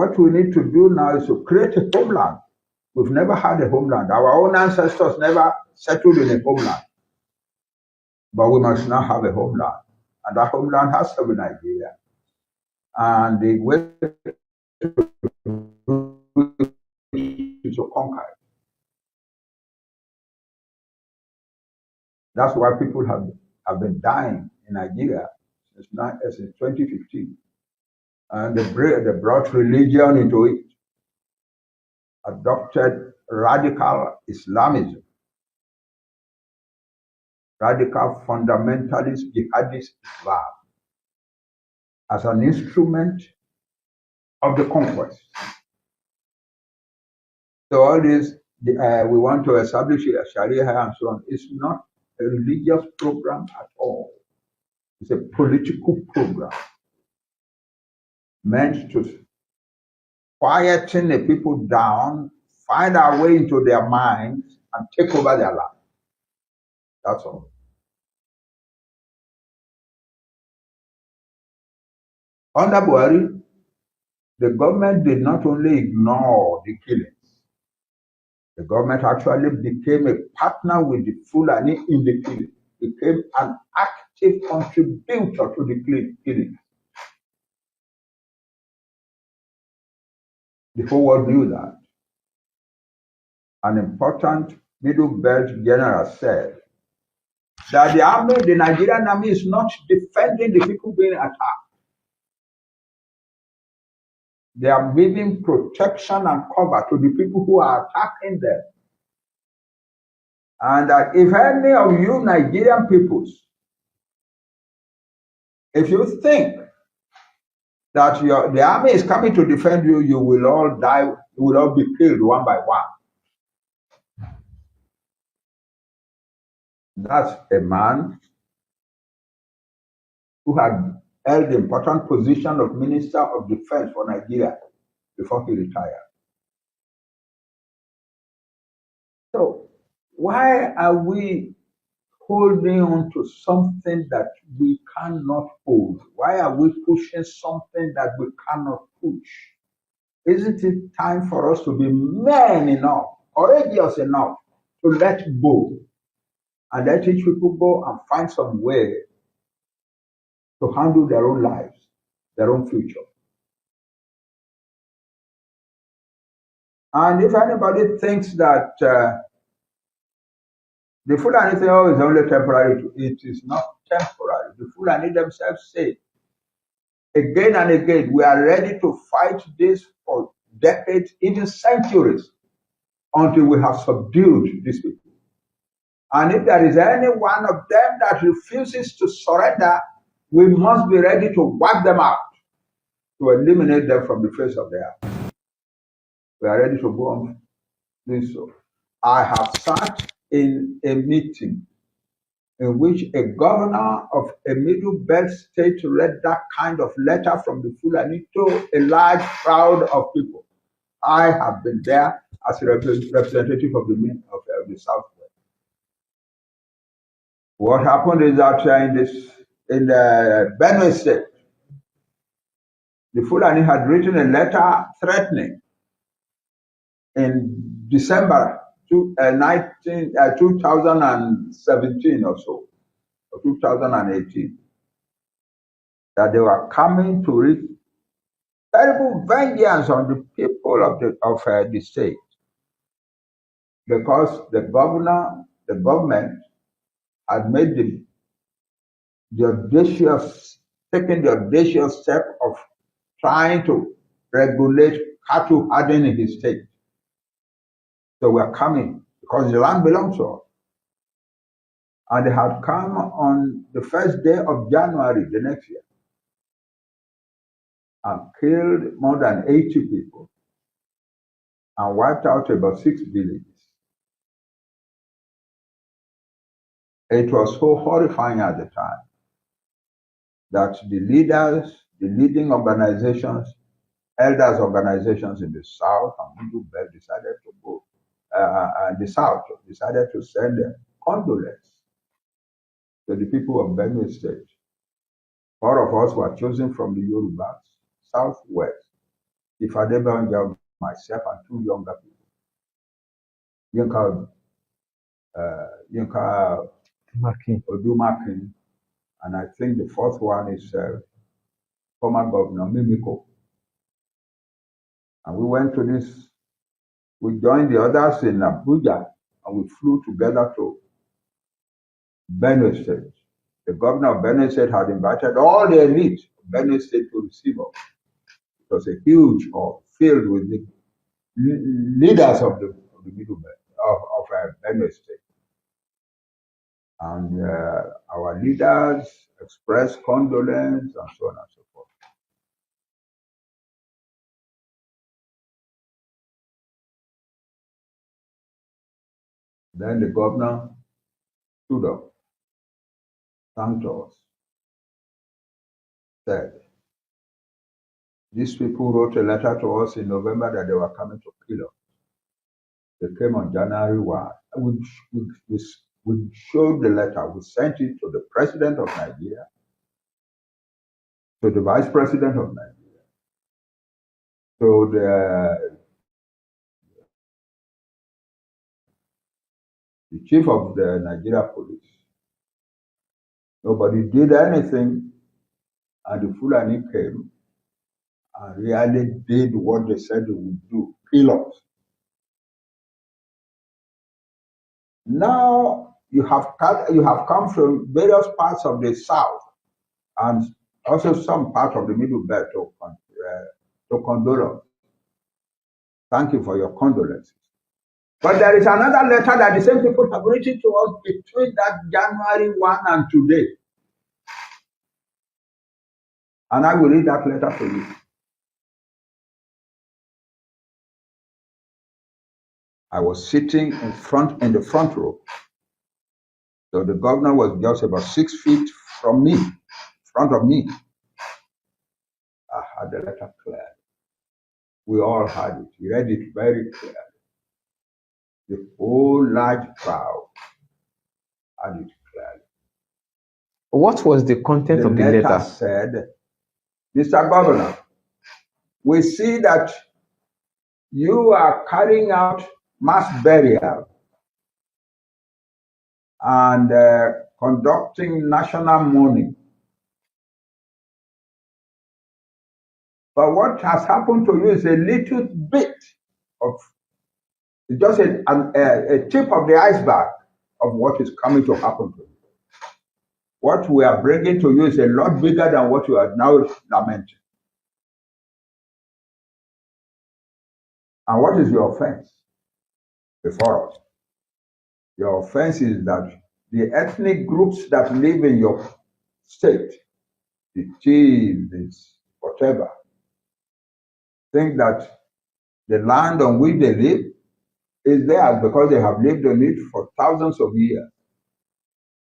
what we need to do now is to create a homeland. We've never had a homeland. Our own ancestors never settled in a homeland. But we must now have a homeland. And that homeland has to be Nigeria. And the way to conquer it. That's why people have been dying in Nigeria since 2015. And they brought religion into it, adopted radical Islamism, radical fundamentalist jihadist Islam as an instrument of the conquest. So all this, we want to establish a Sharia and so on. It's not a religious program at all. It's a political program meant to quieten the people down, find our way into their minds, and take over their land. That's all. Under Buhari, the government did not only ignore the killings, the government actually became a partner with the Fulani in the killing, became an active contributor to the killing. The whole world knew that. An important Middle Belt general said that the Nigerian army is not defending the people being attacked. They are giving protection and cover to the people who are attacking them. And that if any of you Nigerian peoples, if you think that the army is coming to defend you, you will all die, you will all be killed one by one. That's a man who had held the important position of Minister of Defense for Nigeria before he retired. So why are we holding on to something that we cannot hold? Why are we pushing something that we cannot push? Isn't it time for us to be men enough, courageous enough to let go and let each people go and find some way to handle their own lives, their own future? And if anybody thinks that the Fulani thing is only temporary, it is not temporary. The Fulani themselves say again and again, we are ready to fight this for decades, even centuries, until we have subdued these people. And if there is any one of them that refuses to surrender, we must be ready to wipe them out, to eliminate them from the face of the earth. We are ready to go on doing so. I have sat in a meeting in which a governor of a Middle Belt state read that kind of letter from the Fulani to a large crowd of people. I have been there as a representative of the Southwest. What happened is that in the Benue state, the Fulani had written a letter threatening in December 2017 or so, or 2018, that they were coming to wreak terrible vengeance on the people of the state, because the government had made taken the audacious step of trying to regulate cattle herding in his state. So we are coming because the land belongs to us. And they had come on the first day of January the next year and killed more than 80 people and wiped out about 6 villages. It was so horrifying at the time that the leading organizations, elders organizations in the South and Middle Belt decided to go, the South decided to send condolence to the people of Benue State. 4 of us were chosen from the Yorubas, Southwest, If Adebanjo, myself, and two younger people, Yinka Odumakin, and I think the fourth one is former Governor Mimiko. And we went to this, we joined the others in Abuja, and we flew together to Benue State. The governor of Benue State had invited all the elite of Benue State to receive us. It was a huge hall filled with the leaders of the Middle Belt of Benue State. And our leaders expressed condolence and so on and so forth. Then the governor stood up, thanked us, said, these people wrote a letter to us in November that they were coming to kill us. They came on January 1. We showed the letter. We sent it to the president of Nigeria, to the vice president of Nigeria, to the chief of the Nigeria police. Nobody did anything, and the Fulani came and really did what they said they would do, kill us. Now you have come from various parts of the south and also some part of the middle belt to condole us. Thank you for your condolences. But there is another letter that the same people have written to us between that January 1 and today. And I will read that letter for you. I was sitting in the front row. So the governor was just about 6 feet from me, in front of me. I had the letter clear. We all had it. We read it very clearly. The whole large crowd had it clearly. What was the content of the letter? The letter said, Mr. Governor, we see that you are carrying out mass burial and conducting national mourning. But what has happened to you is a little bit of, just a tip of the iceberg of what is coming to happen to you. What we are bringing to you is a lot bigger than what you are now lamenting. And what is your offense before us? Your offense is that the ethnic groups that live in your state, the chiefs, whatever, think that the land on which they live is theirs because they have lived on it for thousands of years.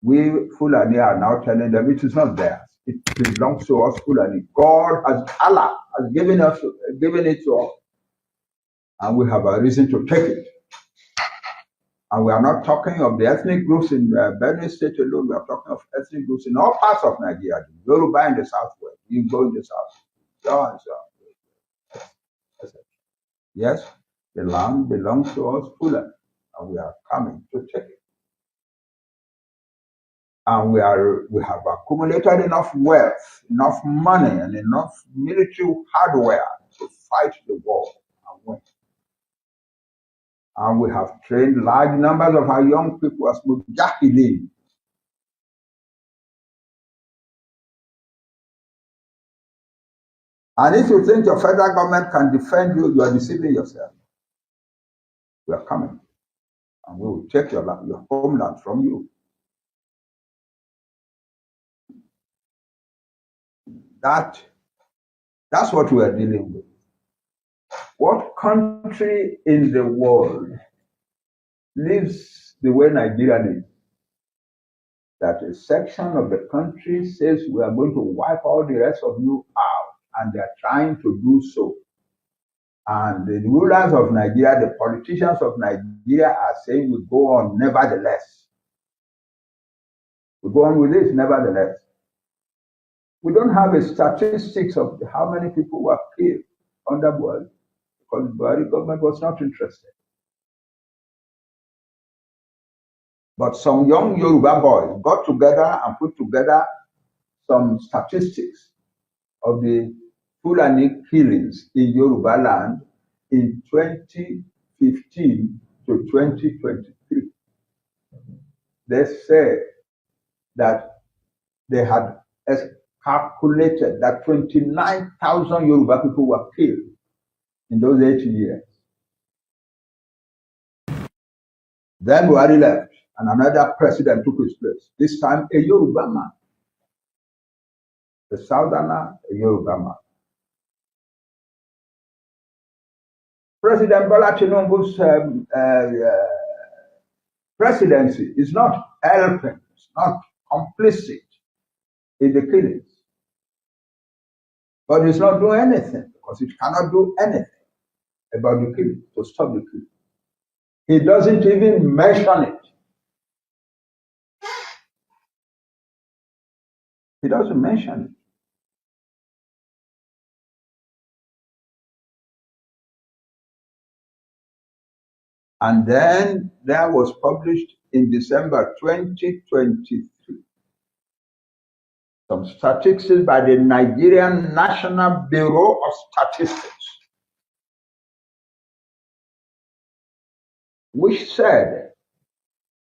We Fulani are now telling them it is not theirs. It belongs to us Fulani. Allah has given it to us. And we have a reason to take it. And we are not talking of the ethnic groups in Benue State alone. We are talking of ethnic groups in all parts of Nigeria. Yoruba in the southwest, Igbo in the south, so and so. Yes, the land belongs to us Fulani, and we are coming to take it. And we have accumulated enough wealth, enough money, and enough military hardware to fight the war and win. And we have trained large numbers of our young people as mujahideen. And if you think your federal government can defend you, you are deceiving yourself. We are coming, and we will take your homeland from you. That's what we are dealing with. What country in the world lives the way Nigeria lives? That a section of the country says we are going to wipe all the rest of you out, and they are trying to do so. And the rulers of Nigeria, the politicians of Nigeria are saying we go on nevertheless. We go on with this nevertheless. We don't have a statistics of how many people were killed under Buhari because the Buhari government was not interested. But some young Yoruba boys got together and put together some statistics of the Fulani killings in Yoruba land in 2015 to 2023. They said that they had calculated that 29,000 Yoruba people were killed in those 80 years. Then Buhari left and another president took his place. This time a Yoruba man, a southerner, a Yoruba man. President Bola Tinubu's presidency is not helping, it's not complicit in the killings. But it's not doing anything because it cannot do anything about the killing, to stop the killing. He doesn't even mention it. He doesn't mention it. And then that was published in December 2023. Some statistics by the Nigerian National Bureau of Statistics, which said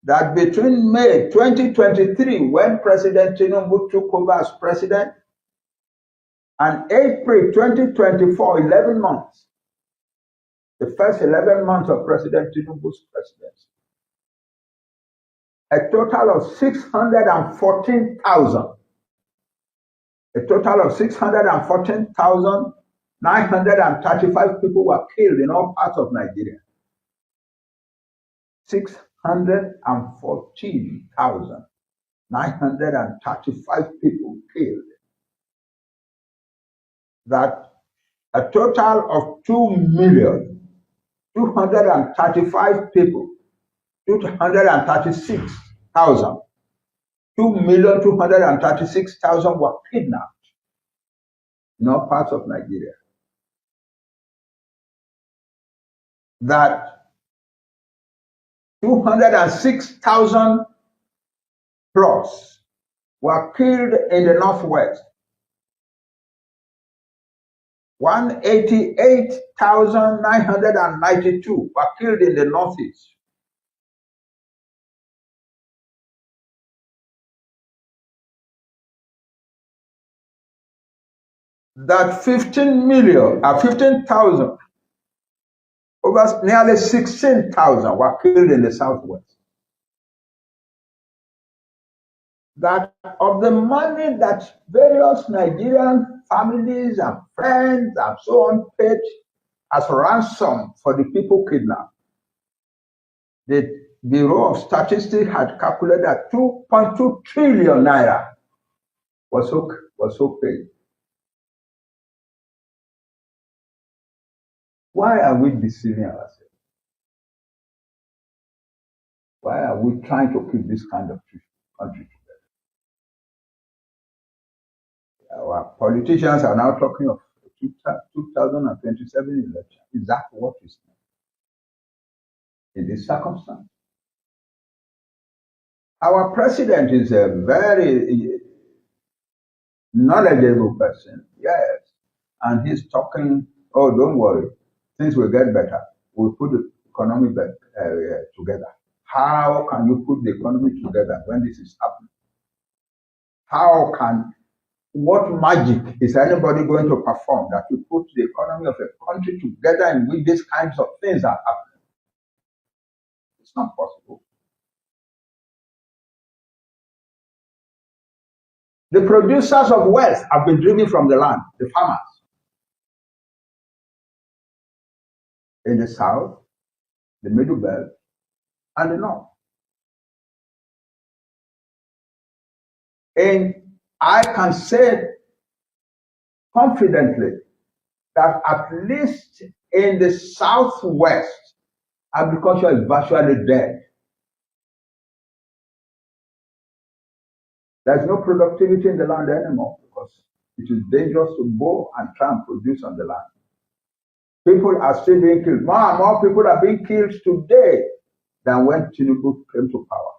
that between May 2023, when President Tinubu took over as president, and April 2024, 11 months, the first 11 months of President Tinubu's presidency, a total of 614,935 people were killed in all parts of Nigeria. 614,935 people killed. That a total of 2,235 people, 236,000, 2,236,000 were kidnapped in all parts of Nigeria. That 206,000 plus were killed in the Northwest. 188,992 were killed in the Northeast. That 15,000, over nearly 16,000 were killed in the Southwest. That of the money that various Nigerian families and friends and so on paid as ransom for the people kidnapped, the Bureau of Statistics had calculated that 2.2 trillion naira was so paid. Why are we deceiving ourselves? Why are we trying to keep this kind of country together? Our politicians are now talking of 2027 election. Is that what is in this circumstance? Our president is a very knowledgeable person, yes, and he's talking, oh, don't worry, things will get better. We'll put the economy together. How can you put the economy together when this is happening? What magic is anybody going to perform that will put the economy of a country together in which these kinds of things are happening? It's not possible. The producers of wealth have been driven from the land, the farmers. In the south, the middle belt, and the north. And I can say confidently that at least in the southwest, agriculture is virtually dead. There's no productivity in the land anymore because it is dangerous to go and try and produce on the land. People are still being killed. More and more people are being killed today than when Tinubu came to power.